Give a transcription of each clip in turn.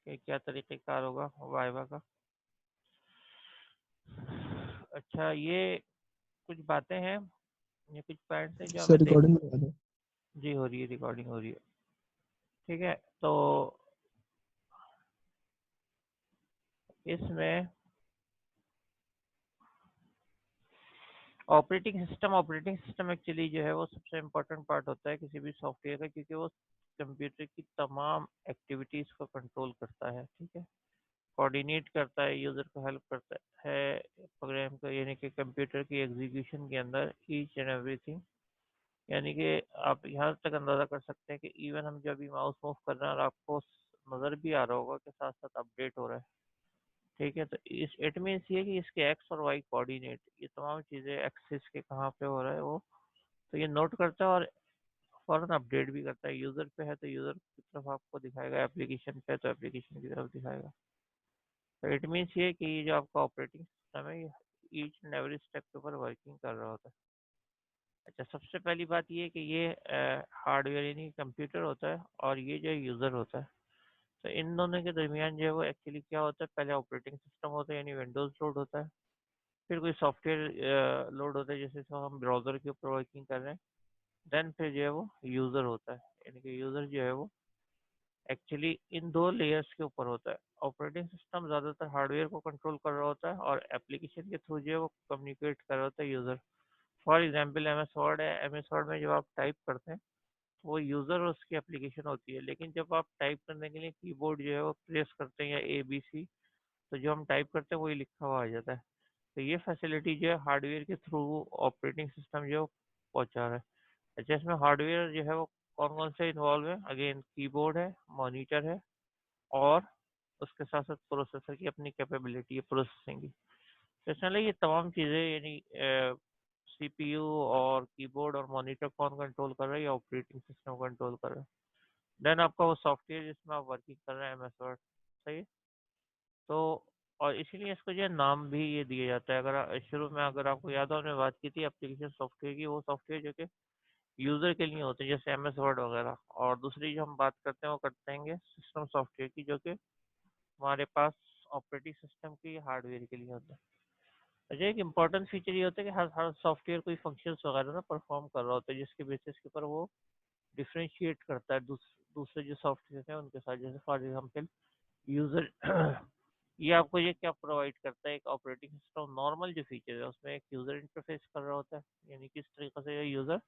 कि क्या तरीक़ेकार होगा वाइवा का। अच्छा, ये कुछ बातें हैं, ये कुछ पॉइंट्स हैं जो सर हमें देख। रिकॉर्डिंग लगा दो। जी हो रही है, रिकॉर्डिंग हो रही है। ठीक है, तो इसमें ऑपरेटिंग सिस्टम एक्चुअली जो है वो सबसे इम्पोर्टेंट पार्ट होता है किसी भी सॉफ्टवेयर का, क्योंकि वो कंप्यूटर की तमाम एक्टिविटीज़ को कंट्रोल करता है। ठीक है, कोऑर्डिनेट करता है, यूज़र को हेल्प करता है प्रोग्राम को, यानी कि कंप्यूटर की एग्जीक्यूशन के अंदर ईच एंड एवरीथिंग। यानी कि आप यहाँ तक अंदाज़ा कर सकते हैं कि इवन हम जब भी माउस मूव कर रहे हैं और आपको नज़र भी आ रहा होगा कि साथ साथ अपडेट हो रहा है। ठीक है, तो इस इट मीन्स ये कि इसके एक्स और वाई कोऑर्डिनेट, ये तमाम चीज़ें एक्सिस के कहाँ पे हो रहा है वो, तो ये नोट करता है और फ़ौरन अपडेट भी करता है। यूज़र पे है तो यूज़र की तरफ आपको दिखाएगा, एप्लीकेशन पे है तो एप्लीकेशन की तरफ दिखाएगा। तो इट मीन्स ये कि ये जो आपका ऑपरेटिंग सिस्टम है, ये ईच एंड एवरी स्टेप के ऊपर वर्किंग कर रहा होता है। अच्छा, सबसे पहली बात ये कि ये हार्डवेयर यानी कंप्यूटर होता है और ये जो यूज़र होता है, तो इन दोनों के दरमियान जो है वो एक्चुअली क्या होता है, पहले ऑपरेटिंग सिस्टम होता है यानी विंडोज़ लोड होता है, फिर कोई सॉफ्टवेयर लोड होता है, जैसे तो हम ब्राउज़र के ऊपर वर्किंग कर रहे हैं। देन फिर जो है वो यूज़र होता है, यानी कि यूज़र जो है वो एक्चुअली इन दो लेयर्स के ऊपर होता है। ऑपरेटिंग सिस्टम ज़्यादातर हार्डवेयर को कंट्रोल कर रहा होता है और एप्लीकेशन के थ्रू जो है वो कम्युनिकेट कर रहा होता है user. For example M S word है, एम एस वर्ड में जब आप टाइप करते हैं तो वो यूज़र और उसकी एप्लीकेशन होती है, लेकिन जब आप टाइप करने के लिए कीबोर्ड जो है वो प्रेस करते हैं या ए बी सी, तो जो हम टाइप करते हैं वही लिखा हुआ आ जाता है। तो ये फैसिलिटी जो है हार्डवेयर के थ्रू ऑपरेटिंग सिस्टम जो पहुंचा रहा है। अच्छा, इसमें हार्डवेयर जो है वो कौन कौन से इन्वॉल्व है, अगेन कीबोर्ड है, मॉनिटर है, और उसके साथ साथ प्रोसेसर की अपनी कैपेबिलिटी है प्रोसेसिंग की। तो इसमें ये तमाम चीज़ें यानी सीपीयू और कीबोर्ड और मॉनिटर कौन कंट्रोल कर रहा है, या ऑपरेटिंग सिस्टम कंट्रोल कर रहा है। देन आपका वो सॉफ्टवेयर जिसमें आप वर्किंग कर रहे हैं, एम एस वर्ड, सही है। तो और इसीलिए इसको जो है नाम भी ये दिया जाता है। अगर शुरू में अगर आपको याद हो, हमने बात की थी एप्लीकेशन सॉफ्टवेयर की, वो सॉफ्टवेयर जो कि यूज़र के लिए होते हैं जैसे एम एस वर्ड वगैरह, और दूसरी जो हम बात करते हैं वो करते हैं सिस्टम सॉफ्टवेयर की, जो कि हमारे पास ऑपरेटिंग सिस्टम की हार्डवेयर के लिए होता है। अच्छा, एक इम्पॉर्टेंट फीचर ये होता है कि हर हर सॉफ्टवेयर कोई फंक्शंस वगैरह ना परफॉर्म कर रहा होता है, जिसके बेसिस के ऊपर वो डिफ्रेंशिएट करता है दूसरे जो सॉफ्टवेयर हैं उनके साथ। जैसे फॉर एग्जाम्पल यूज़र ये आपको ये क्या प्रोवाइड करता है, एक ऑपरेटिंग सिस्टम नॉर्मल जो फीचर है उसमें एक यूज़र इंटरफेस कर रहा होता है, यानी किस तरीके से यूज़र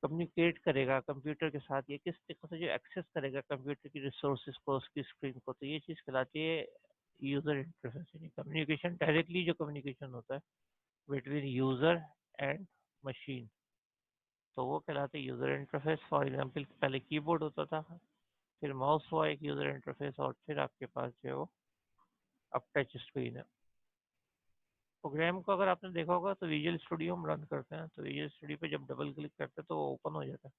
कम्युनिकेट करेगा कंप्यूटर के साथ, ये किस तरीके से जो एक्सेस करेगा कंप्यूटर की रिसोर्सेज को, उसकी स्क्रीन को, तो ये चीज़ कहलाती है यूज़र इंटरफेस, यानी कम्युनिकेशन, डायरेक्टली जो कम्युनिकेशन होता है बिटवीन यूज़र एंड मशीन, तो वो कहलाते हैं यूज़र इंटरफेस। फॉर एग्जांपल पहले कीबोर्ड होता था, फिर माउस हुआ एक यूज़र इंटरफेस, और फिर आपके पास जो है वो अब टच स्क्रीन है। प्रोग्राम को अगर आपने देखा होगा तो विजुअल स्टूडियो हम रन करते हैं, तो विजुअल स्टूडियो पे जब डबल क्लिक करते हैं तो वो ओपन हो जाता है।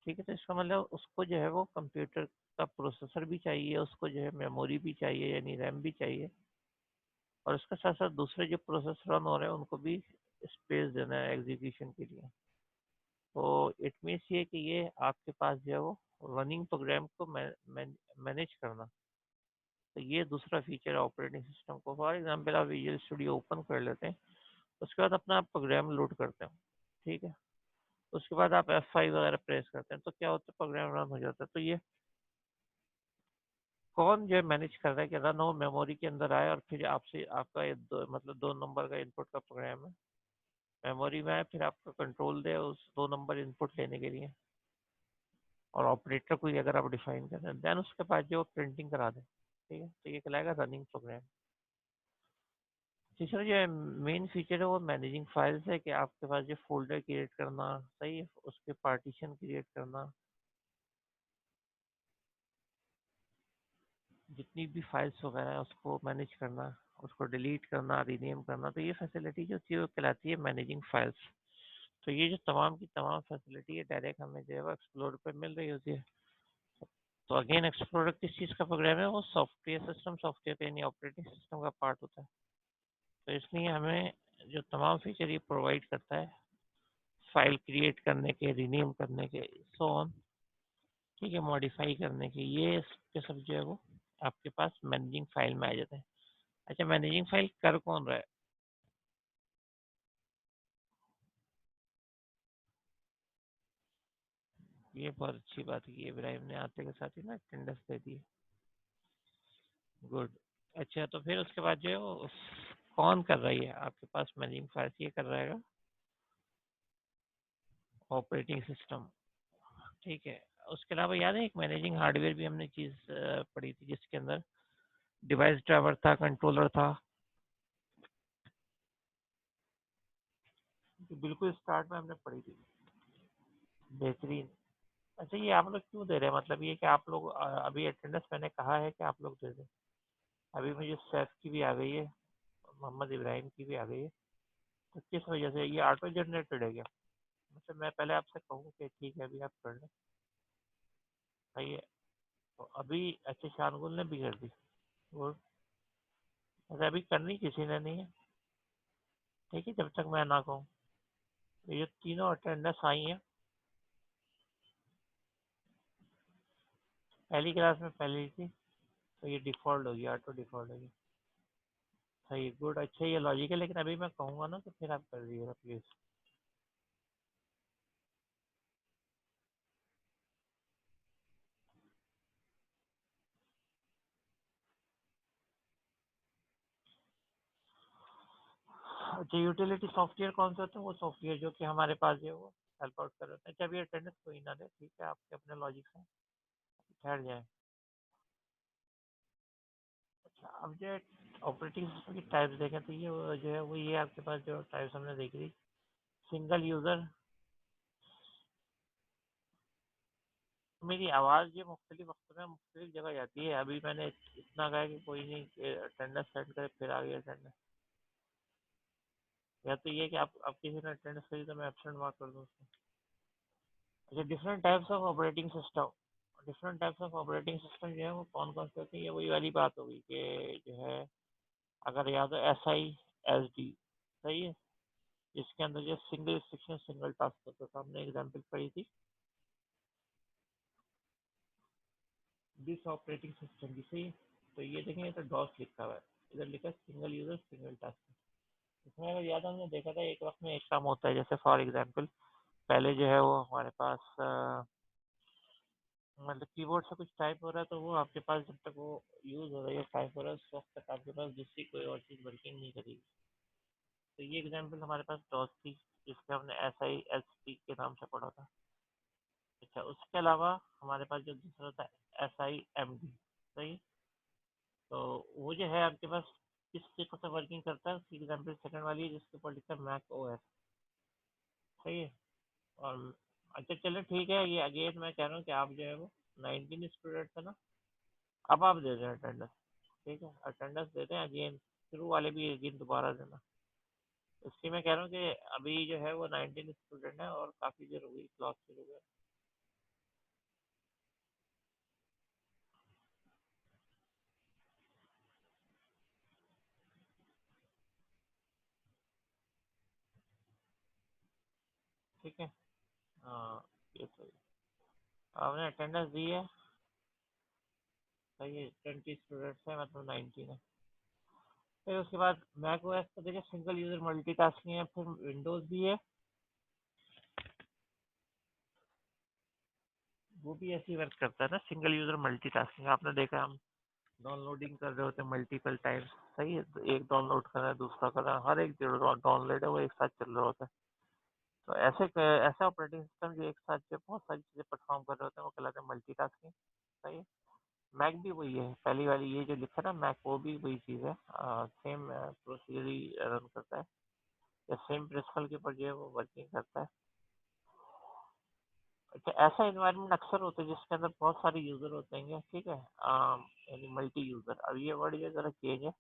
ठीक है, तो इसका मतलब उसको जो है वो कंप्यूटर का प्रोसेसर भी चाहिए, उसको जो है मेमोरी भी चाहिए यानी रैम भी चाहिए, और उसके साथ साथ दूसरे जो प्रोसेस रन हो रहे हैं उनको भी स्पेस देना है एग्जीक्यूशन के लिए। तो इट मीन्स ये कि ये आपके पास जो है वो रनिंग प्रोग्राम को मैनेज करना, तो ये दूसरा फीचर है ऑपरेटिंग सिस्टम को। फॉर एग्जांपल आप विजुअल स्टूडियो ओपन कर लेते हैं, उसके बाद अपना प्रोग्राम लोड करते हैं। ठीक है, उसके बाद आप F5 वगैरह प्रेस करते हैं तो क्या होता है, प्रोग्राम रन हो जाता है। तो ये कौन जो है मैनेज कर रहा है कि रन हो, मेमोरी के अंदर आए और फिर आपसे आपका ये मतलब 2 नंबर का इनपुट का प्रोग्राम है, मेमोरी में आए, फिर आपका कंट्रोल दे उस 2 नंबर इनपुट लेने के लिए, और ऑपरेटर कोई अगर आप डिफाइन कर रहे हैं, देन उसके बाद जो प्रिंटिंग करा दें। ठीक है, तो ये कहलाएगा रनिंग प्रोग्राम। तीसरा जो है मेन फीचर है वो मैनेजिंग फाइल्स है, कि आपके पास जो फोल्डर क्रिएट करना, सही है, उसके पार्टीशन क्रिएट करना, जितनी भी फाइल्स वगैरह है उसको मैनेज करना, उसको डिलीट करना, रीनेम करना, तो ये फैसिलिटी जो थी वो कहलाती है मैनेजिंग फाइल्स। तो ये जो तमाम की तमाम फैसिलिटी है डायरेक्ट हमें जो है वो एक्सप्लोर पे मिल रही होती है। तो अगेन एक्सप्लोरर किस चीज़ का प्रोग्राम है, वो सॉफ्टवेयर सिस्टम सॉफ्टवेयर का यानी ऑपरेटिंग सिस्टम का पार्ट होता है। तो इसलिए हमें जो तमाम फीचर ये प्रोवाइड करता है फाइल क्रिएट करने के, रीनेम करने के, सो ऑन, ठीक है, मॉडिफाई करने के ये इसके सब जो है वो आपके पास मैनेजिंग फाइल में आ जाते हैं। अच्छा, मैनेजिंग फाइल कर कौन रहा है? ये बहुत अच्छी बात की इब्राहिम ने आते के साथ ही ना अटेंडेंस दे दी। गुड। अच्छा, तो फिर उसके बाद जो है वो कौन कर रही है आपके पास मैनेजिंग फाइल? ये कर रहेगा ऑपरेटिंग सिस्टम। ठीक है। उसके अलावा याद है एक मैनेजिंग हार्डवेयर भी हमने चीज़ पढ़ी थी जिसके अंदर डिवाइस ड्राइवर था, कंट्रोलर था। तो बिल्कुल स्टार्ट में हमने पढ़ी थी। बेहतरीन। अच्छा, ये आप लोग क्यों दे रहे हैं? मतलब ये कि आप लोग अभी अटेंडेंस मैंने कहा है कि आप लोग दे दें। अभी मुझे सैफ की भी आ गई है, मोहम्मद इब्राहिम की भी आ गई है। तो किस वजह से ये ऑटो जनरेटेड है क्या? मतलब मैं पहले आपसे कहूँ कि ठीक है अभी आप कर लें। सही है। तो अभी अच्छा शानगुल ने भी कर दी। और अच्छा, अभी करनी किसी ने नहीं है। ठीक है, जब तक मैं ना कहूँ। तो ये तीनों अटेंडेंस आई हैं पहली क्लास में पहले ही थी। तो ये डिफ़ॉल्ट होगी, ऑटो डिफ़ॉल्ट होगी। सही, गुड। अच्छा, ये लॉजिक है, लेकिन अभी मैं कहूँगा ना तो फिर आप कर दीजिएगा प्लीज़। अच्छा, यूटिलिटी सॉफ्टवेयर कौन सा होता है? वो सॉफ्टवेयर जो कि हमारे पास जो है वो हेल्प आउट कर रहे हैं। अच्छा, अभी अटेंडेंस कोई ना दे, ठीक है, आपके अपने लॉजिक से ठहर जाए। अच्छा, अब जो है ऑपरेटिंग सिस्टम की टाइप्स देखें तो ये जो है वो ये आपके पास जो टाइप्स हमने देखी थी। Single user. मेरी आवाज़ ये मुख्तलिफ वक्त में मुख्तलिफ जगह जाती है। अभी मैंने इतना कहा कि कोई नहीं अटेंडेंस सेंड करे, फिर आ गया अटेंडेंस। या तो ये कि आप किसी ने अटेंडेंस करी तो मैं एब्सेंट मार्क कर दूँ उसको। अच्छा, different types of operating system. Different types of operating system जो है वो कौन कौन से होते हैं? ये वही वाली बात होगी कि जो है अगर याद हो SISD। सही है। जिसके अंदर जो सिंगल इंस्ट्रक्शन सिंगल टास्क होता था, हमने एग्जाम्पल पढ़ी थी दिस ऑपरेटिंग सिस्टम की। सही है। तो ये देखें, ये तो डॉस लिखा हुआ है, इधर लिखा है सिंगल यूजर सिंगल टास्क। इसमें अगर याद हमने देखा था एक वक्त में एक काम होता है, जैसे फॉर एग्जाम्पल पहले जो है वो हमारे पास मतलब कीबोर्ड से कुछ टाइप हो रहा है तो वो आपके पास जब तक वो यूज हो रहा है, टाइप हो रहा है, उस वक्त तक आपके पास दूसरी कोई और चीज़ वर्किंग नहीं करेगी। तो ये एग्जाम्पल हमारे पास डॉस थी, जिसके हमने SISP के नाम से पढ़ा था। अच्छा, उसके अलावा हमारे पास जो दूसरा था SIMD। सही। तो वो जो है आपके पास किस तरीके से वर्किंग करता है, उसकी एग्जाम्पल सेकंड वाली है जिसके ऊपर लिखा है मैक OS। सही है। और अच्छा चलो ठीक है, ये अगेन मैं कह रहा हूँ कि आप जो है वो 19 स्टूडेंट है ना, अब आप दे दें अटेंडेंस। ठीक है, अटेंडेंस दे दें अगेन। शुरू वाले भी अगेन दोबारा देना। इसलिए मैं कह रहा हूँ कि अभी जो है वो 19 स्टूडेंट है और काफ़ी देर हो गई क्लास शुरू हुए। ठीक है। हाँ, ये सही। आपने अटेंडेंस दी है। सही है, 20 स्टूडेंट्स है, मतलब 19 है। फिर उसके बाद मैक ओएस तो देखिए सिंगल यूजर मल्टीटास्किंग है, फिर विंडोज भी है, वो भी ऐसे ही वर्क करता है ना, सिंगल यूजर मल्टीटास्किंग। आपने देखा हम डाउनलोडिंग कर रहे होते हैं मल्टीपल टाइम्स। सही है, तो एक डाउनलोड कर रहा है, दूसरा कर रहा है, हर एक जो डाउनलोड है वो एक साथ चल रहा होता है। तो ऐसे ऑपरेटिंग सिस्टम जो एक साथ जो बहुत सारी चीज़ें परफॉर्म कर रहे होते हैं वो कहलाते हैं मल्टीटास्किंग। सही है। मैक भी वही है, पहली वाली ये जो लिखा है ना मैक, वो भी वही चीज़ है। सेम प्रोसीजर ही रन करता है, या सेम प्रिंसिपल के ऊपर जो है वो वर्किंग करता है। अच्छा, ऐसा इन्वायरमेंट अक्सर होता है जिसके अंदर बहुत सारे यूजर होते हैं, ठीक है, यानी मल्टी यूजर। अब ये वर्ड जो जरा चेंज है।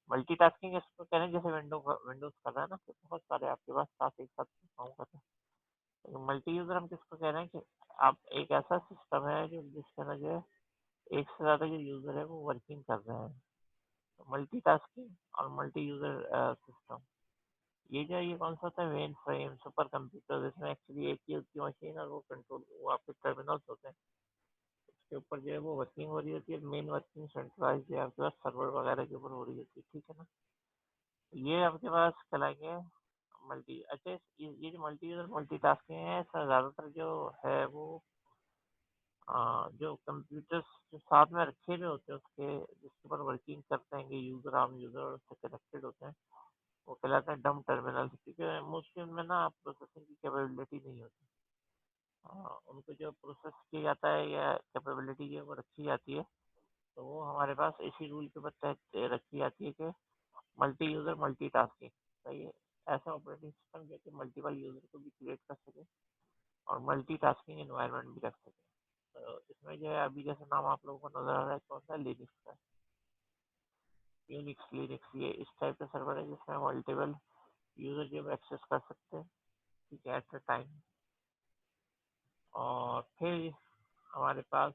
मल्टीटास्किंग इसको कह रहे हैं जैसे विंडोज कर रहा है ना, तो बहुत सारे आपके पास टास्क एक साथ परफॉर्म कर रहे हैं। मल्टी यूजर हम किसको कह रहे हैं कि आप एक ऐसा सिस्टम है जो जिसके अंदर जो है एक से ज्यादा जो यूजर है वो वर्किंग कर रहे हैं। तो मल्टीटास्किंग और मल्टी यूजर सिस्टम, ये जो है ये कौन सा होता है? मेन फ्रेम सुपर कंप्यूटर, इसमें एक्चुअली एक ही उसकी मशीन और वो कंट्रोल, वो आपके टर्मिनल्स होते हैं। के ऊपर जो है वो वर्किंग हो रही होती है, मेन वर्किंग सेंट्रलाइज जो है आपके पास सर्वर वगैरह के ऊपर हो रही होती है, ठीक है ना। ये आपके पास कहलाएंगे मल्टी। अच्छा, ये जो मल्टी यूजर मल्टीटास्किंग है, इसका ज़्यादातर जो है वो जो कंप्यूटर्स जो साथ में रखे हुए होते हैं उसके जिसके ऊपर वर्किंग करते हैं यूजर, आम यूजर से कनेक्टेड होते हैं, वो कहलाते हैं डम टर्मिनल, क्योंकि मोस्टली उनमें ना प्रोसेसिंग की कैपेबिलिटी नहीं होती। उनको जो प्रोसेस किया जाता है या कैपेबिलिटी जो है वो रखी जाती है, तो वो हमारे पास इसी रूल के तहत रखी जाती है कि मल्टी यूजर मल्टी टास्किंग। सही है, ऐसा ऑपरेटिंग सिस्टम जो कि मल्टीपल यूजर को भी क्रिएट कर सके और मल्टी टास्किंग एनवायरनमेंट भी रख सके। तो इसमें जो है अभी जैसे नाम आप लोगों को नजर आ रहा है कौन सा, लिनक्स का। यूनिक्स लिनक्स ये इस टाइप का सर्वर है जिसमें मल्टीपल यूजर जो एक्सेस कर सकते हैं, ठीक है, एट अ टाइम। और फिर हमारे पास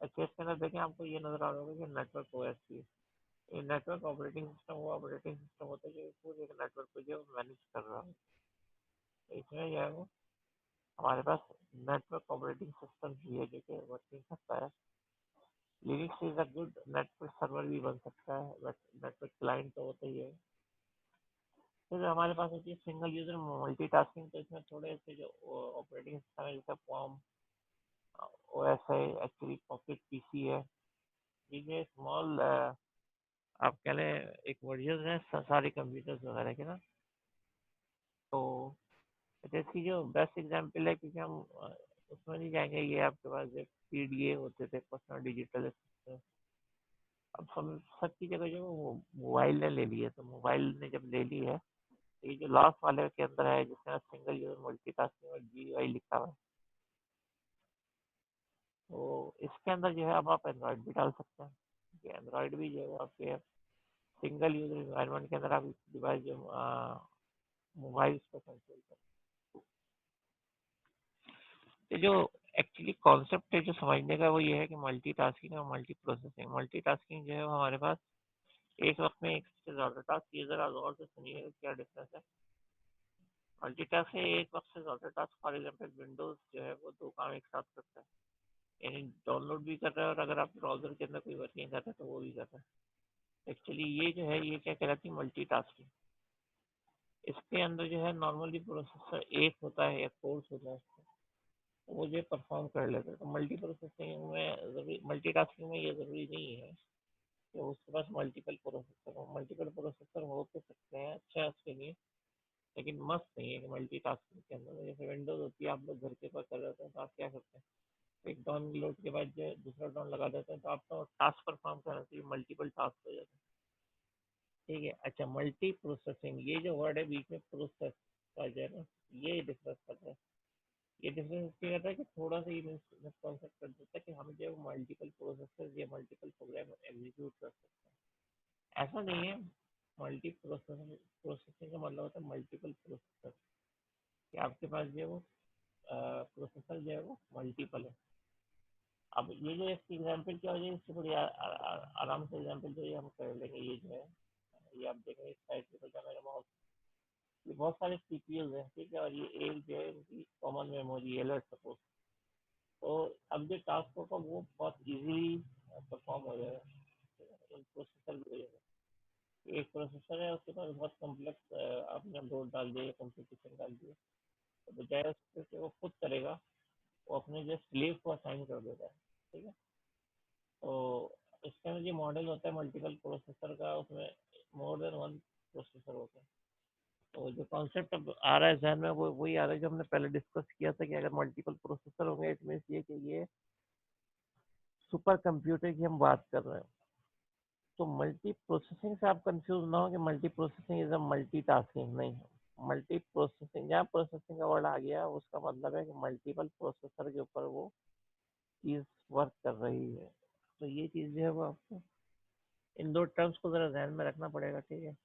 अच्छे इसके अंदर देखें आपको ये नजर आ रहा होगा कि नेटवर्क ओएस भी है। ये नेटवर्क ऑपरेटिंग सिस्टम वो ऑपरेटिंग सिस्टम होता है जो पूरे एक नेटवर्क को जो मैनेज कर रहा है। तो इसमें जो है वो हमारे पास नेटवर्क ऑपरेटिंग सिस्टम ही है जो कि वर्किंग करता है। Linux is a good network server भी बन सकता है, बट नेटवर्क क्लाइंट तो होता ही है। फिर हमारे पास होती है सिंगल यूजर मल्टीटास्किंग। तो इसमें थोड़े से जो ऑपरेटिंग सिस्टम है जैसे फॉर्म ओएस है, एक्चुअली पॉकेट पीसी है, ये स्मॉल आप कह लें एक वर्जन है सारे कंप्यूटर्स वगैरह के ना। तो इसकी जो बेस्ट एग्जांपल है, क्योंकि हम उसमें नहीं जाएंगे, ये आपके पास जो पीडीए होते थे, पर्सनल डिजिटल असिस्टेंट, अब सबकी जगह जो वो मोबाइल ने ले ली है। तो मोबाइल ने जब ले ली है, तो ये जो लास्ट वाले के अंदर है जिसमें सिंगल यूजर मल्टीटास्किंग और जीयूआई लिखा हुआ है, तो इसके अंदर जो है अब आप एंड्रॉइड भी डाल सकते हैं। एंड्रॉइड भी जो है आपके सिंगल यूजर इन्वायरमेंट के अंदर आप डिवाइस जो मोबाइल को कंट्रोल कर। तो जो एक्चुअली कॉन्सेप्ट है जो समझने का वो ये है कि मल्टीटास्किंग और मल्टी प्रोसेसिंग। मल्टीटास्किंग जो है वो हमारे पास एक वक्त में एक से ज्यादा टास्क, ये जरा गौर से सुनिएगा क्या डिफरेंस है। मल्टीटास्क है एक वक्त से ज्यादा टास्क, फॉर एग्जाम्पल विंडोज जो है वो दो काम एक साथ करता है, यानी डाउनलोड भी कर रहा है और अगर आप ब्राउजर के अंदर कोई वर्किंग कर रहे हैं तो वो भी कर रहा है। एक्चुअली ये जो है ये क्या कहलाती है, मल्टीटास्किंग। इसके अंदर जो है नॉर्मली प्रोसेसर एक होता है या कोर्स होता है, वो जो परफॉर्म कर लेते हैं। तो मल्टी प्रोसेसिंग में जरूरी, मल्टीटास्किंग में ये जरूरी नहीं है कि उसके पास मल्टीपल प्रोसेसर हो। मल्टीपल प्रोसेसर हो तो सकते हैं, अच्छा है उसके लिए, लेकिन मस्त नहीं है कि मल्टीटास्किंग के अंदर। जैसे विंडोज होती है, आप लोग घर के पास कर रहे होते हैं तो आप क्या करते हैं, एक डाउनलोड के बाद जो दूसरा डाउन लगा देते हैं, तो आपका टास्क परफॉर्म करना चाहिए, मल्टीपल टास्क हो जाते हैं, ठीक है। अच्छा, मल्टी प्रोसेसिंग ये जो वर्ड है बीच में प्रोसेस का जो है ना, ये डिफरेंस करता है। ये डिफरेंस क्या कहता है कि थोड़ा सा ये मिसकॉन्सेप्ट कर देता है कि हम जो मल्टीपल प्रोसेसर या मल्टीपल प्रोग्राम एग्जीक्यूट कर सकते हैं, ऐसा नहीं है। मल्टी प्रोसेसिंग प्रोसेसिंग का मतलब होता है मल्टीपल प्रोसेसर, कि आपके पास जो है वो प्रोसेसर जो है वो मल्टीपल है। अब ये जो इसकी एग्जाम्पल क्या हो जाएगी, इससे थोड़ी आराम से एग्जाम्पल जो है हम कर लेंगे। ये जो है ये आप देखेंगे इस साइड पे तो मेरा माउस, ये बहुत सारे सीपीयूज हैं, ठीक है, और ये एक जो है उनकी कॉमन मेमोरी है, लेट्स सपोज। तो अब जो टास्क होगा वो बहुत इजीली परफॉर्म हो जाएगा, इन प्रोसेसर की वजह से। एक प्रोसेसर है उसके पास बहुत कॉम्प्लेक्स आपने लोड डाल दिया, कंप्यूटेशन डाल दिया, तो बजाय उसके कि वो खुद करेगा, वो अपने जो स्लेव को असाइन कर देता है, ठीक है। तो इसके अंदर जो मॉडल होता है मल्टीपल प्रोसेसर का, उसमें मोर देन वन प्रोसेसर होता है। तो जो कॉन्सेप्ट अब आ रहा है जहन में वो वही आ रहा है जो हमने पहले डिस्कस किया था, कि अगर मल्टीपल प्रोसेसर होंगे इट मीन्स ये कि ये सुपर कंप्यूटर की हम बात कर रहे हैं। तो मल्टी प्रोसेसिंग से आप कंफ्यूज ना हो कि multi processing is a multi tasking, नहीं। मल्टी प्रोसेसिंग, जहाँ प्रोसेसिंग का वर्ड आ गया उसका मतलब है कि मल्टीपल प्रोसेसर के ऊपर वो चीज वर्क कर रही है। तो ये चीज जो है वो आपको इन दो टर्म्स को जरा ध्यान में रखना पड़ेगा, ठीक है।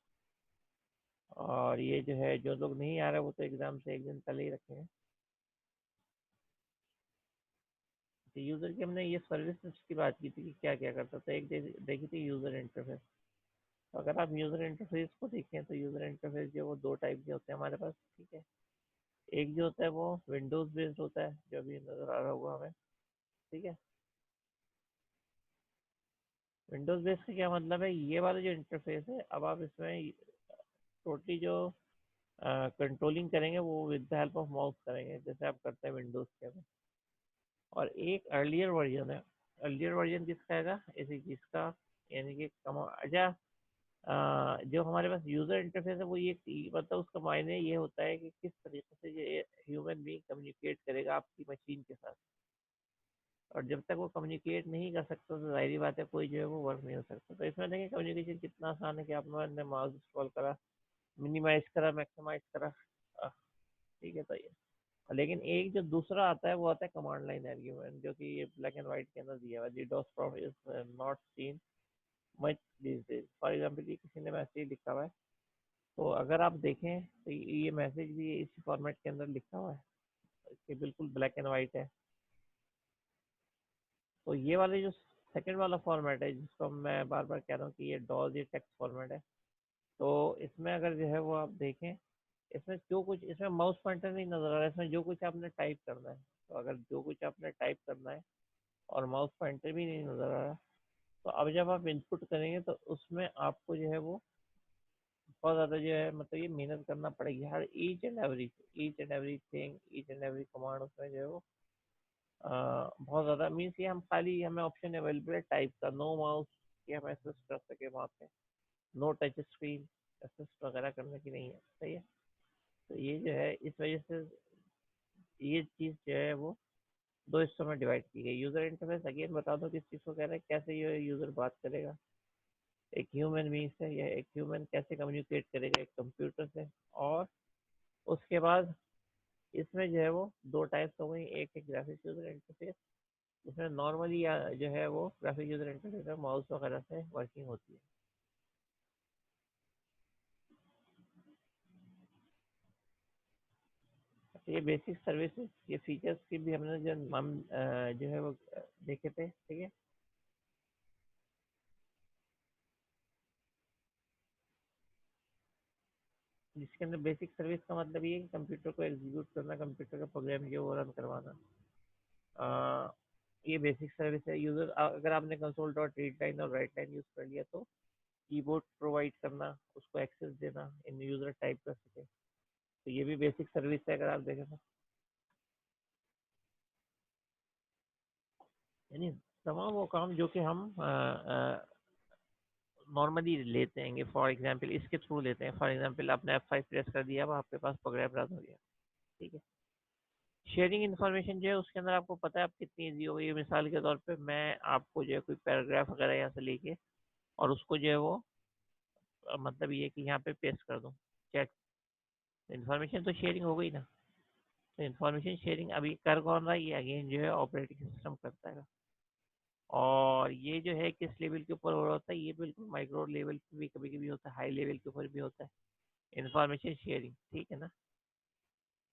और ये जो है जो लोग नहीं आ रहे वो तो एग्जाम से एक दिन पहले ही रखेंगे। तो यूजर की हमने ये सर्विसेज की बात की थी कि क्या क्या करता था, एक देखी थी यूजर इंटरफेस। तो अगर आप यूजर इंटरफेस को देखें तो यूजर इंटरफेस जो वो दो टाइप के होते हैं हमारे पास, ठीक है। एक जो होता है वो विंडोज बेस्ड होता है, जो अभी नजर आ रहा होगा हमें, ठीक है। विंडोज बेस का क्या मतलब है, ये वाला जो इंटरफेस है, अब आप इसमें टोटली जो कंट्रोलिंग करेंगे वो with the help of mouse करेंगे, जैसे आप करते हैं विंडोज के में। और एक अर्लियर वर्जन है, अर्लियर वर्जन किसका है, इसी चीज़ का, यानी कि अच्छा, जो हमारे पास यूजर इंटरफेस है वो ये मतलब उसका मायने ये होता है कि किस तरीके से ये ह्यूमन बीइंग कम्युनिकेट करेगा आपकी मशीन के साथ। और जब तक वो कम्युनिकेट नहीं कर सकता तो जाहिर बात है कोई जो है वो वर्क नहीं हो सकता। तो इसमें देखिए कम्युनिकेशन कितना आसान है कि आपने माउस इंस्टॉल करा, मिनिमाइज करा, मैक्सिमाइज करा, अ, ठीक है। तो ये, लेकिन एक जो दूसरा आता है वो आता है कमांड लाइन आर्ग्यूमेंट, जो कि ये ब्लैक एंड व्हाइट के अंदर दिया हुआ है, the DOS prompt is not seen much this days. For example ये किसी ने मैसेज लिखा हुआ है, तो अगर आप देखें तो ये मैसेज भी इसी फॉर्मेट के अंदर लिखा हुआ है, ये बिल्कुल ब्लैक एंड वाइट है। तो ये वाले जो सेकंड वाला फॉर्मेट है, जिसको मैं बार बार कह रहा हूँ कि ये डॉज, ये टेक्स्ट फॉर्मेट है, तो इसमें अगर जो है वो आप देखें, इसमें जो कुछ, इसमें माउस पॉइंटर नहीं नजर आ रहा है, इसमें जो कुछ आपने टाइप करना है, तो अगर जो कुछ आपने टाइप करना है और माउस पॉइंटर भी नहीं नजर आ रहा, तो अब जब आप इनपुट करेंगे तो उसमें आपको जो है वो बहुत ज़्यादा जो है मतलब ये मेहनत करना पड़ेगी, हर each and everything, each and every command उसमें जो है वो बहुत ज़्यादा मीन्स ये हम खाली हमें ऑप्शन अवेलेबल है टाइप का, नो माउस कि हम एसेस कर सके वहाँ पे, नो टच स्क्रीन एसेस वगैरह करने की नहीं है, सही है। तो ये जो है इस वजह से ये चीज़ जो है वो दो हिस्सों में डिवाइड की गई। यूज़र इंटरफेस अगेन बता दो किस चीज़ को कह रहे हैं, कैसे ये यूज़र बात करेगा एक ह्यूमन बीइंग से, या एक ह्यूमन कैसे कम्युनिकेट करेगा एक कंप्यूटर से। और उसके बाद इसमें जो है वो दो टाइप्स हो गई, एक है ग्राफिक्स यूजर इंटरफेस, उसमें नॉर्मली या जो है वो ग्राफिक यूजर इंटरफेस में माउस वगैरह से वर्किंग होती है। तो ये बेसिक सर्विसेज, ये फीचर्स की भी हमने जो हम जो है वो देखे थे, ठीक है। जिसके अंदर बेसिक सर्विस का मतलब ये है कि कंप्यूटर को एग्जीक्यूट करना, कंप्यूटर का प्रोग्राम जो है वो रन करवाना, अ, ये बेसिक सर्विस है। यूजर अगर आपने कंसोल डॉट रीड लाइन और राइट लाइन यूज कर लिया तो कीबोर्ड प्रोवाइड करना, उसको एक्सेस देना, इन यूजर टाइप कर सके, तो ये भी बेसिक सर्विस है अगर आप देखें तो। यानी तमाम वो काम जो कि हम नॉर्मली लेते हैं, फॉर एग्जांपल इसके थ्रू लेते हैं। फॉर एग्जांपल आपने F5 प्रेस कर दिया, अब आपके पास प्रोग्राम रन हो गया, ठीक है। शेयरिंग इन्फॉर्मेशन जो है उसके अंदर आपको पता है आप कितनी ईजी हो गई है। मिसाल के तौर पे मैं आपको जो है कोई पैराग्राफ वगैरह यहाँ से लेके और उसको जो है वो मतलब ये कि यहाँ पे पेस्ट कर दूँ चैट, इन्फॉर्मेशन तो शेयरिंग हो गई ना। तो इन्फॉर्मेशन शेयरिंग अभी कर कौन रहा है, ये अगेन जो है ऑपरेटिंग सिस्टम करता है। और ये जो है किस लेवल के ऊपर हो रहा होता है, ये बिल्कुल माइक्रो लेवल पे भी कभी कभी होता है, हाई लेवल के ऊपर भी होता है इन्फॉर्मेशन शेयरिंग, ठीक है ना।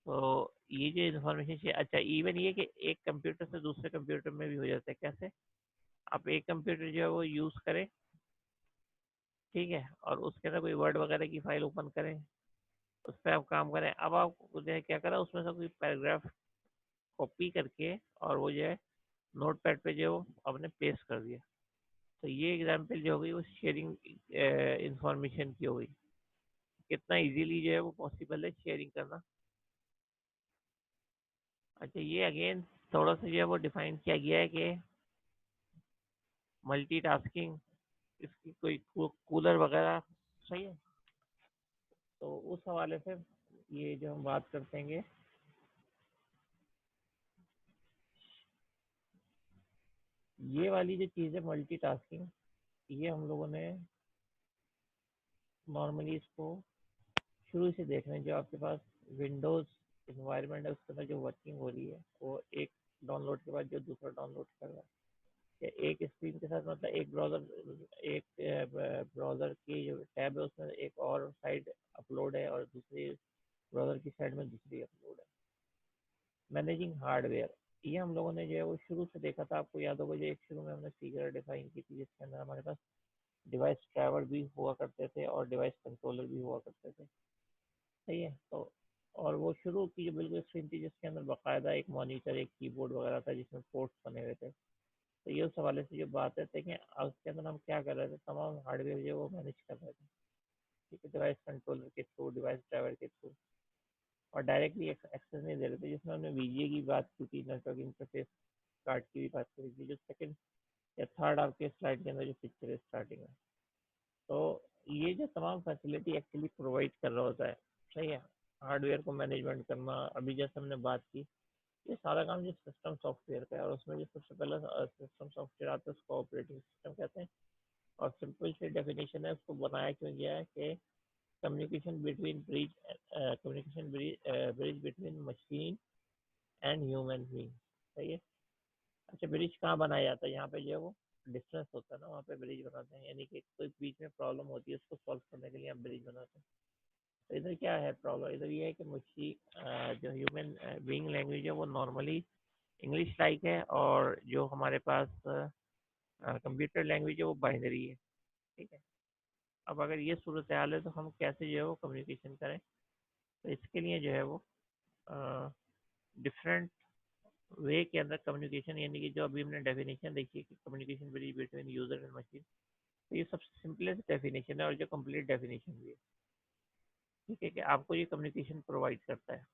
तो ये जो इन्फॉर्मेशन शेयर, अच्छा इवन ये कि एक कंप्यूटर से दूसरे कंप्यूटर में भी हो जाता है, कैसे, आप एक कंप्यूटर जो है वो यूज़ करें, ठीक है, और उसके अंदर कोई वर्ड वगैरह की फाइल ओपन करें, उस पर आप काम करें। अब आप जो है क्या करा, उसमें से कोई पैराग्राफ कॉपी करके और वो जो है नोट पैड पे जो है वो आपने पेस्ट कर दिया। तो ये एग्जाम्पल जो हो गई वो शेयरिंग इंफॉर्मेशन की हो गई। कितना इजीली जो है वो पॉसिबल है शेयरिंग करना। अच्छा ये अगेन थोड़ा सा जो है वो डिफाइन किया गया है कि मल्टीटास्किंग, इसकी कोई कूलर वगैरह, सही है। तो उस हवाले से ये जो हम बात करते हैं, ये वाली जो चीज़ है मल्टीटास्किंग, ये हम लोगों ने नॉर्मली इसको शुरू से देख रहे हैं। जो आपके पास विंडोज़ इन्वायरमेंट है उसके अंदर जो वर्किंग हो रही है, वो एक डाउनलोड के बाद जो दूसरा डाउनलोड कर रहा है, या एक स्क्रीन के साथ मतलब एक ब्राउज़र, एक ब्राउज़र की जो टैब है उसमें एक और साइड अपलोड है और दूसरी ब्राउज़र की साइड में दूसरी अपलोड है। मैनेजिंग हार्डवेयर, ये हम लोगों ने जो है वो शुरू से देखा था। आपको याद होगा जो एक शुरू में हमने फिगर डिफाइन की थी, जिसके अंदर हमारे पास डिवाइस ड्राइवर भी हुआ करते थे और डिवाइस कंट्रोलर भी हुआ करते थे, सही है। तो और वो शुरू की जो बिल्कुल स्क्रीन थी जिसके अंदर बाकायदा एक मॉनिटर, एक कीबोर्ड वगैरह था जिसमें पोर्ट्स बने हुए थे। तो ये उस हवाले से जो बात है, देखें उसके अंदर हम क्या कर रहे थे, तमाम हार्डवेयर जो है वो मैनेज कर रहे थे, ठीक है, डिवाइस कंट्रोलर के थ्रू, डिवाइस ड्राइवर के थ्रू, और डायरेक्टली एक्सेस नहीं दे रहे थे। जिसमें हमने वीजीए की बात की थी, नेटवर्क इंटरफेस कार्ड की भी बात करी थी, जो सेकंड या थर्ड आपके स्लाइड के अंदर जो पिक्चर है स्टार्टिंग में। तो ये जो तमाम फैसिलिटी एक्चुअली प्रोवाइड कर रहा होता है, सही है, हार्डवेयर को मैनेजमेंट करना, अभी जैसे हमने बात की, ये सारा काम जो सिस्टम सॉफ्टवेयर का है, और उसमें जो सबसे पहला सिस्टम सॉफ्टवेयर आता है उसको ऑपरेटिंग सिस्टम कहते हैं। और सिंपल सी डेफिनेशन है, उसको बनाया क्यों गया है कि communication bridge between machine and human being, सही है। अच्छा, ब्रिज कहाँ बनाया जाता है, यहाँ पे जो है वो डिस्टेंस होता है ना, वहाँ पे ब्रिज बनाते हैं, यानी कि कोई बीच में प्रॉब्लम होती है उसको सॉल्व करने के लिए हम ब्रिज बनाते हैं। तो इधर क्या है प्रॉब्लम, इधर ये है कि मशीन जो ह्यूमन बीइंग लैंग्वेज है वो नॉर्मली इंग्लिश लाइक है, और जो हमारे पास कंप्यूटर लैंग्वेज है वो बाइनरी है, ठीक है। अब अगर ये सूरत हाल है तो हम कैसे जो है वो कम्युनिकेशन करें, तो इसके लिए जो है वो डिफरेंट वे के अंदर कम्युनिकेशन, यानी कि जो अभी हमने डेफिनेशन देखी है कि communication between user and machine, तो ये सबसे सिंपलेस्ट डेफिनेशन है और जो कंप्लीट डेफिनेशन भी है, ठीक है, कि आपको ये कम्युनिकेशन प्रोवाइड करता है।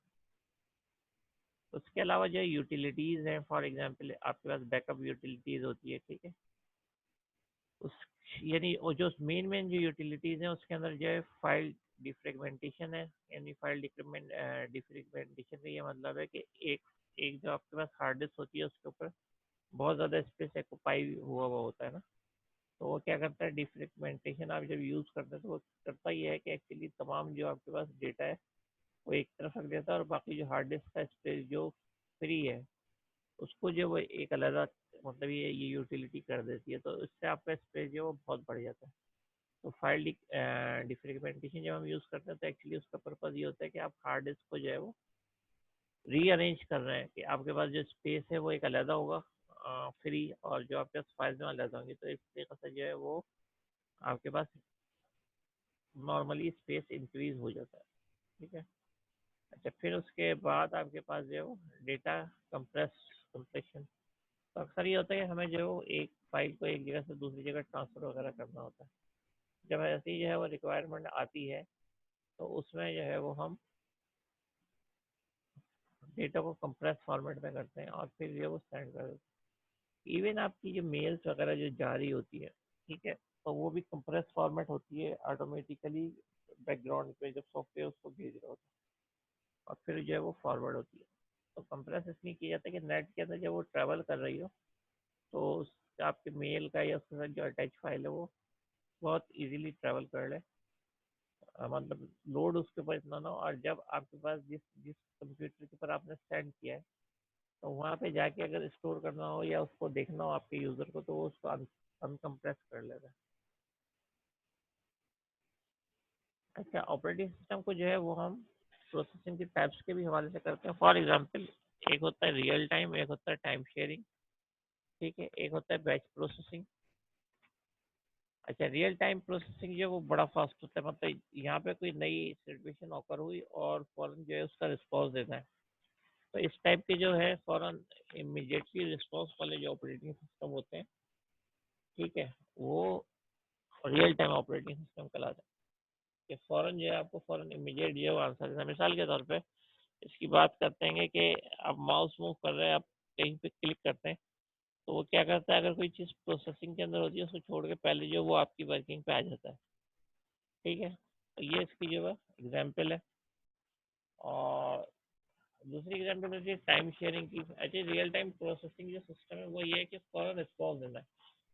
उसके अलावा जो यूटिलिटीज़ हैं, फॉर एग्जांपल आपके पास बैकअप यूटिलिटीज़ होती है, ठीक है, उस यानी वो जो मेन मेन जो यूटिलिटीज़ हैं उसके अंदर जो है फाइल डिफ्रेगमेंटेशन है, यानी फाइल डिफ्रेगमेंटेशन का ये मतलब है कि एक एक जो आपके पास हार्ड डिस्क होती है उसके ऊपर बहुत ज़्यादा स्पेस एक्यूपाई हुआ होता है ना, तो वो क्या करता है, डिफ्रेगमेंटेशन आप जब यूज़ करते हैं तो वो करता ही है कि एक्चुअली तमाम जो आपके पास डेटा है वो एक तरफ रख देता है, और बाकी जो हार्ड डिस्क का स्पेस जो फ्री है उसको जो वो एक अलग, मतलब ये यूटिलिटी कर देती है, तो इससे आपका स्पेस जो है वो बहुत बढ़ जाता है। तो फाइल डिफ्रेगमेंटेशन जब हम यूज़ करते हैं तो एक्चुअली उसका पर्पज़ ये होता है कि आप हार्ड डिस्क को जो है वो रीअरेंज कर रहे हैं, कि आपके पास जो स्पेस है वो एक अलग होगा फ्री, और जो आपके पास फाइल्स में अलग होंगी, तो इस तरीके से जो है वो आपके पास नॉर्मली स्पेस इंक्रीज हो जाता है, ठीक है। अच्छा, फिर उसके बाद आपके पास जो है वो डेटा कंप्रेशन, तो अक्सर ये होता है कि हमें जो है वो एक फाइल को एक जगह से दूसरी जगह ट्रांसफ़र वगैरह करना होता है। जब ऐसी जो है वो रिक्वायरमेंट आती है तो उसमें जो है वो हम डेटा को कंप्रेस फॉर्मेट में करते हैं और फिर जो है वो सेंड कर देते हैं। इवन आपकी जो मेल्स वगैरह जो जारी होती है, ठीक है, तो वो भी कंप्रेस फॉर्मेट होती है ऑटोमेटिकली, बैकग्राउंड पे जब सॉफ्टवेयर उसको भेज रहा होता है, और फिर जो है वो फॉरवर्ड होती है। तो कंप्रेस इसलिए किया जाता है कि नेट के अंदर जब वो ट्रैवल कर रही हो तो आपके मेल का या उसके साथ जो अटैच फाइल है वो बहुत इजीली ट्रैवल कर ले, मतलब लोड उसके ऊपर इतना ना हो, और जब आपके पास जिस जिस कंप्यूटर के ऊपर आपने सेंड किया है तो वहाँ पे जाके अगर स्टोर करना हो या उसको देखना हो आपके यूज़र को, तो वो उसको अनकम्प्रेस कर लेगा। अच्छा, ऑपरेटिंग सिस्टम को जो है वो हम प्रोसेसिंग के टाइप्स के भी हवाले से करते हैं। फॉर एग्जांपल, एक होता है रियल टाइम, एक होता है टाइम शेयरिंग, ठीक है, एक होता है बैच प्रोसेसिंग। अच्छा, रियल टाइम प्रोसेसिंग जो है वो बड़ा फास्ट होता है, मतलब यहाँ पे कोई नई सिचुएशन ऑकर हुई और फौरन जो है उसका रिस्पॉन्स देना है, तो इस टाइप के जो है फौरन इमीडिएटली रिस्पॉन्स वाले जो ऑपरेटिंग सिस्टम होते हैं, ठीक है, वो रियल टाइम ऑपरेटिंग सिस्टम कहलाते हैं, कि फौरन जो है आपको फौरन इमीडिएट जो है आंसर देना है। मिसाल के तौर पे इसकी बात करते हैं कि आप माउस मूव कर रहे हैं, आप कहीं पे क्लिक करते हैं, तो वो क्या करता है, अगर कोई चीज़ प्रोसेसिंग के अंदर होती है उसको छोड़ के पहले जो वो आपकी वर्किंग पे आ जाता है, ठीक है, तो ये इसकी जो है एग्जाम्पल है। और दूसरी एग्जाम्पल होती है टाइम शेयरिंग की। अच्छा, रियल टाइम प्रोसेसिंग जो सिस्टम है वो ये है कि फौरन रिस्पॉन्स देना है।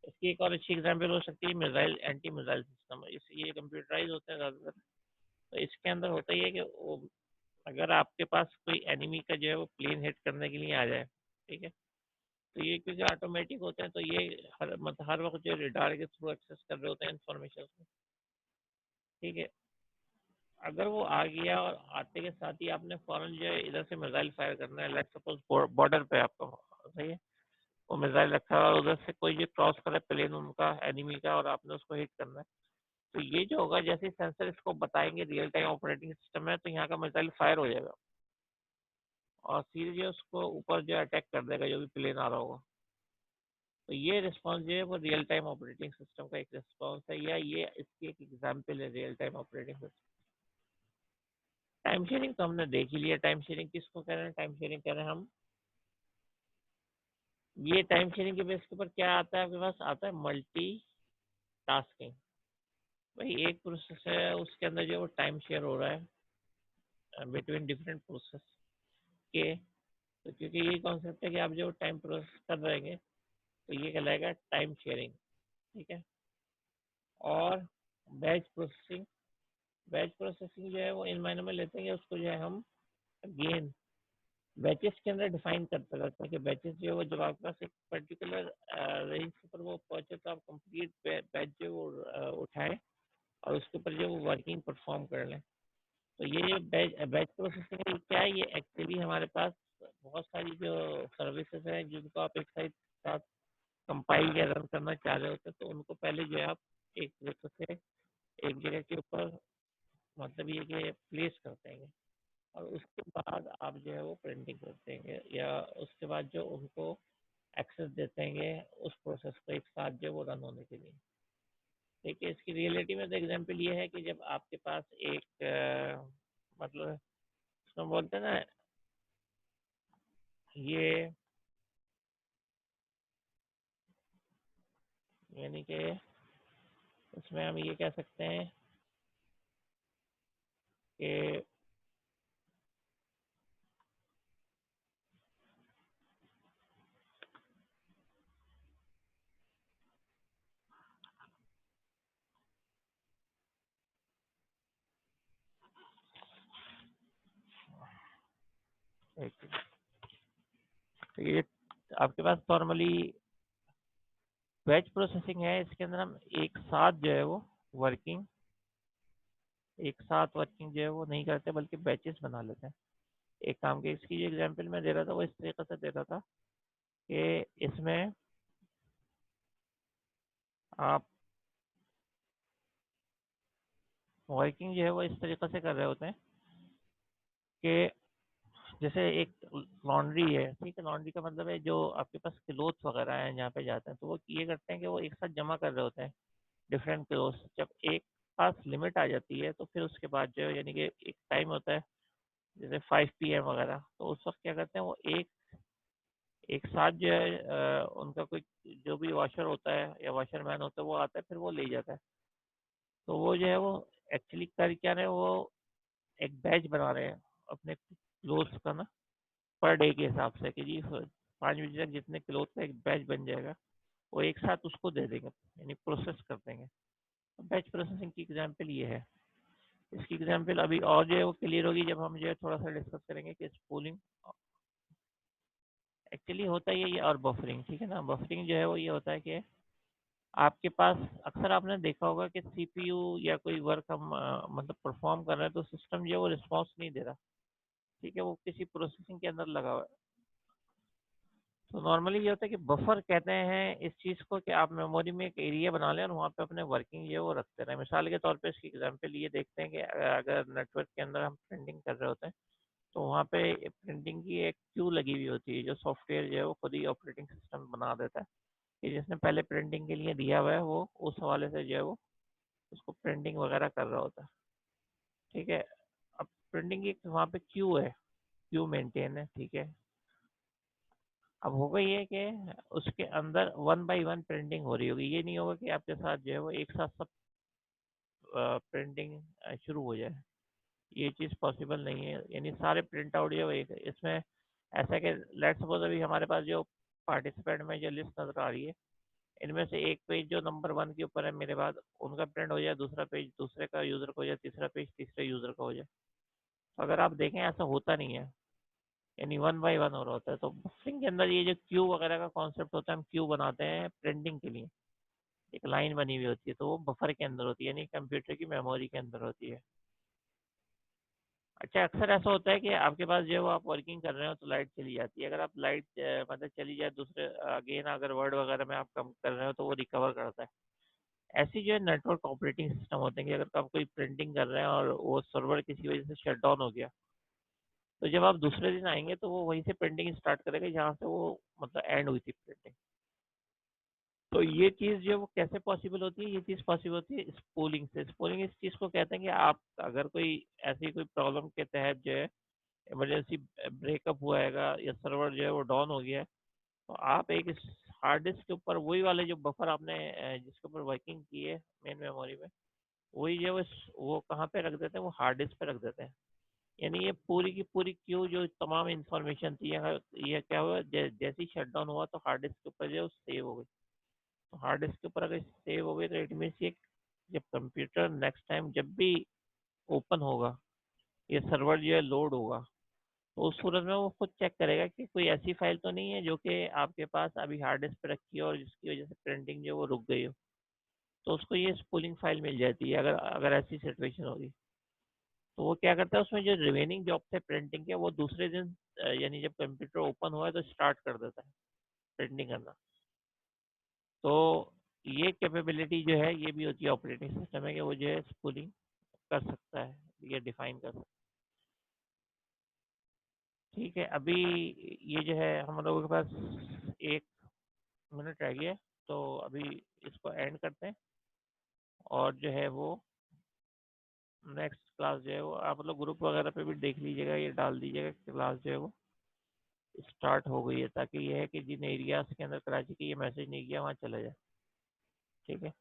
इसकी एक और अच्छी एग्जाम्पल हो सकती है मिसाइल, एंटी मिसाइल सिस्टम, इस ये कंप्यूटराइज होते हैं ज़्यादातर, तो इसके अंदर होता ही है कि वो अगर आपके पास कोई एनिमी का जो है वो प्लेन हिट करने के लिए आ जाए, ठीक है, तो ये क्योंकि ऑटोमेटिक होते हैं तो ये हर वक्त जो रेडार के थ्रू एक्सेस कर रहे होते हैं इंफॉर्मेशन को, ठीक है, अगर वो आ गया और आते के साथ ही आपने फौरन जो है इधर से मिसाइल फायर करना है, लेट्स सपोज बॉर्डर पे आपका, सही है, वो मिसाइल रखा है और उधर से कोई जो क्रॉस करे प्लेन उनका एनिमी का और आपने उसको हिट करना है, तो ये जो होगा जैसे सेंसर इसको बताएंगे रियल टाइम ऑपरेटिंग सिस्टम है, तो यहाँ का मिसाइल फायर हो जाएगा और सीधे जो उसको ऊपर जो अटैक कर देगा जो भी प्लेन आ रहा होगा। तो ये रिस्पॉन्स जो है वो रियल टाइम ऑपरेटिंग सिस्टम का एक रिस्पॉन्स है, या ये इसकी एक एग्जाम्पल है real time operating system. Time sharing तो हमने देख ही लिया। टाइम शेयरिंग किसको कह रहे हैं? टाइम शेयरिंग कह रहे हैं हम, ये टाइम शेयरिंग के बेस के ऊपर क्या आता है आपके पास? आता है मल्टी टास्किंग। भाई एक प्रोसेस है, उसके अंदर जो वो टाइम शेयर हो रहा है बिटवीन डिफरेंट प्रोसेस के। तो क्योंकि ये कॉन्सेप्ट है कि आप जो टाइम प्रोसेस कर रहेंगे तो ये कहलाएगा टाइम शेयरिंग, ठीक है। और बैच प्रोसेसिंग, बैच प्रोसेसिंग जो है वो इन मायने में लेते हैं कि उसको जो है हम अगेन बैचेस के अंदर डिफाइन करते रहते हैं कि बैचेस जो है वो जब आपके पास एक पर्टिकुलर रेंज के ऊपर वो पहुंचे तो आप कंप्लीट बैच जो है वो उठाएं और उसके ऊपर जो वो वर्किंग परफॉर्म कर लें। तो ये जो बैच बैच प्रोसेसिंग है, ये क्या है? ये एक्चुअली हमारे पास बहुत सारी जो सर्विसेज हैं जिनको आप एक साथ कंपाइल या रन करना चाह रहे होते हैं, तो उनको पहले जो है आप एक तरीके से एक जगह के ऊपर, मतलब ये कि प्लेस करते हैं, और उसके बाद आप जो है वो प्रिंटिंग करते हैं, या उसके बाद जो उनको एक्सेस देते हैं उस प्रोसेस को एक साथ जो वो रन होने के लिए। देखिए इसकी रियलिटी में तो एग्जांपल ये है कि जब आपके पास एक मतलब उसमें बोलते हैं ना, ये यानी कि उसमें हम ये कह सकते हैं कि एक, तो ये आपके पास नॉर्मली बैच प्रोसेसिंग है, इसके अंदर हम एक साथ जो है वो वर्किंग एक साथ वर्किंग जो है वो नहीं करते बल्कि बैचेस बना लेते हैं एक काम के। इसकी जो एग्जांपल मैं दे रहा था वो इस तरीके से दे रहा था कि इसमें आप वर्किंग जो है वो इस तरीके से कर रहे होते हैं कि जैसे एक लॉन्ड्री है, ठीक है। लॉन्ड्री का मतलब है जो आपके पास क्लोथ्स वगैरह हैं जहाँ पे जाते हैं, तो वो ये करते हैं कि वो एक साथ जमा कर रहे होते हैं डिफरेंट क्लोथ्स। जब एक पास लिमिट आ जाती है तो फिर उसके बाद जो है यानी कि एक टाइम होता है जैसे 5 PM वगैरह, तो उस वक्त क्या करते हैं वो एक एक साथ जो है उनका कोई जो भी वॉशर होता है या वॉशरमैन होता है वो आता है, फिर वो ले जाता है। तो वो जो है वो एक्चुअली कर क्या रहे हैं, वो एक बैच बना रहे हैं अपने क्लोथ्स का ना, पर डे के हिसाब से कि जी 5 बजे तक जितने क्लोथ का एक बैच बन जाएगा वो एक साथ उसको दे देंगे, यानी प्रोसेस कर देंगे। तो बैच प्रोसेसिंग की एग्जांपल ये है। इसकी एग्जांपल अभी और जो है वो क्लियर होगी जब हम जो है थोड़ा सा डिस्कस करेंगे कि स्पूलिंग एक्चुअली होता ही है ये, और बफरिंग, ठीक है ना। बफरिंग जो है वो ये होता है कि आपके पास अक्सर आपने देखा होगा कि सीपीयू या कोई वर्क हम मतलब परफॉर्म कर रहे हैं तो सिस्टम जो है वो रिस्पॉन्स नहीं दे रहा, ठीक है, वो किसी प्रोसेसिंग के अंदर लगा हुआ है। तो नॉर्मली ये होता है कि बफर कहते हैं इस चीज़ को कि आप मेमोरी में एक एरिया बना लें और वहाँ पे अपने वर्किंग ये वो रखते रहें। मिसाल के तौर पे इसकी एग्जांपल ये देखते हैं कि अगर नेटवर्क के अंदर हम प्रिंटिंग कर रहे होते हैं तो वहाँ पे प्रिंटिंग की एक क्यू लगी हुई होती है जो सॉफ्टवेयर जो है वो खुद ही ऑपरेटिंग सिस्टम बना देता है कि जिसने पहले प्रिंटिंग के लिए दिया हुआ है वो उस हवाले से जो है वो उसको प्रिंटिंग वगैरह कर रहा होता है, ठीक है। अब प्रिंटिंग की वहाँ पे क्यू है, क्यू मेंटेन है, ठीक है। अब होगा ये कि उसके अंदर 1 बाई 1 प्रिंटिंग हो रही होगी, ये नहीं होगा कि आपके साथ जो है वो एक साथ सब प्रिंटिंग शुरू हो जाए। ये चीज़ पॉसिबल नहीं है, यानी सारे प्रिंट आउट जो एक इसमें ऐसा कि लेट्स सपोज अभी हमारे पास जो पार्टिसिपेंट में जो लिस्ट नज़र आ रही है, इनमें से एक पेज जो नंबर 1 के ऊपर है मेरे बाद उनका प्रिंट हो जाए, दूसरा पेज दूसरे का यूज़र का हो जाए, तीसरा पेज तीसरे यूज़र का हो जाए। तो अगर आप देखें ऐसा होता नहीं है, यानी 1 बाई 1 हो रहा होता है। तो बफरिंग के अंदर ये जो क्यू वगैरह का कॉन्सेप्ट होता है, हम क्यू बनाते हैं प्रिंटिंग के लिए, एक लाइन बनी हुई होती है तो वो बफर के अंदर होती है, यानी कंप्यूटर की मेमोरी के अंदर होती है। अच्छा अक्सर ऐसा होता है कि आपके पास जो है वो आप वर्किंग कर रहे हो तो लाइट चली जाती है। अगर आप लाइट मतलब चली जाए दूसरे अगेन अगर वर्ड वगैरह में आप कम कर रहे हो तो वो रिकवर करता है। ऐसी जो है नेटवर्क ऑपरेटिंग सिस्टम होते हैं कि अगर आप कोई प्रिंटिंग कर रहे हैं और वो सर्वर किसी वजह से शट डाउन हो गया, तो जब आप दूसरे दिन आएंगे तो वो वहीं से प्रिंटिंग स्टार्ट करेगा जहाँ से वो मतलब एंड हुई थी प्रिंटिंग। तो ये चीज़ जो वो कैसे पॉसिबल होती है, ये चीज़ पॉसिबल होती है स्पूलिंग से। स्पूलिंग इस चीज़ को कहते हैं कि आप अगर कोई ऐसी कोई प्रॉब्लम के तहत जो है इमरजेंसी ब्रेकअप हुआ हैगा या सर्वर जो है वो डाउन हो गया है, तो आप एक हार्ड डिस्क के ऊपर वही वाले जो बफर आपने जिसके ऊपर वर्किंग की है मेन मेमोरी में, वही जो है वो कहाँ पे रख देते हैं, वो हार्ड डिस्क पे रख देते हैं। यानी ये पूरी की पूरी क्यू जो तमाम इंफॉर्मेशन थी, अगर ये क्या हुआ जैसे ही शट डाउन हुआ तो हार्ड डिस्क के ऊपर जो है वो सेव हो गई। तो हार्ड डिस्क के ऊपर अगर सेव हो गई तो इट मीन्स ये जब कंप्यूटर नेक्स्ट टाइम जब भी ओपन होगा, ये सर्वर जो है लोड होगा, तो उस सूरत में वो खुद चेक करेगा कि कोई ऐसी फाइल तो नहीं है जो कि आपके पास अभी हार्ड डिस्क पे रखी है और जिसकी वजह से प्रिंटिंग जो है वो रुक गई हो। तो उसको ये स्पूलिंग फाइल मिल जाती है अगर अगर ऐसी सिचुएशन होगी। तो वो क्या करता है, उसमें जो रिमेनिंग जॉब थे प्रिंटिंग के, वो दूसरे दिन यानी जब कंप्यूटर ओपन हुआ है तो स्टार्ट कर देता है प्रिंटिंग करना। तो ये कैपेबिलिटी जो है ये भी होती है ऑपरेटिंग सिस्टम है कि वो जो है स्पूलिंग कर सकता है, ये डिफाइन कर सकता है। ठीक है, अभी ये जो है हम लोगों के पास 1 मिनट रह गया है, तो अभी इसको एंड करते हैं। और जो है वो नेक्स्ट क्लास जो है वो आप लोग ग्रुप वगैरह पे भी देख लीजिएगा, ये डाल दीजिएगा क्लास जो है वो स्टार्ट हो गई है, ताकि ये है कि जिन एरियाज के अंदर कराची की ये मैसेज नहीं किया वहाँ चला जाए। ठीक है।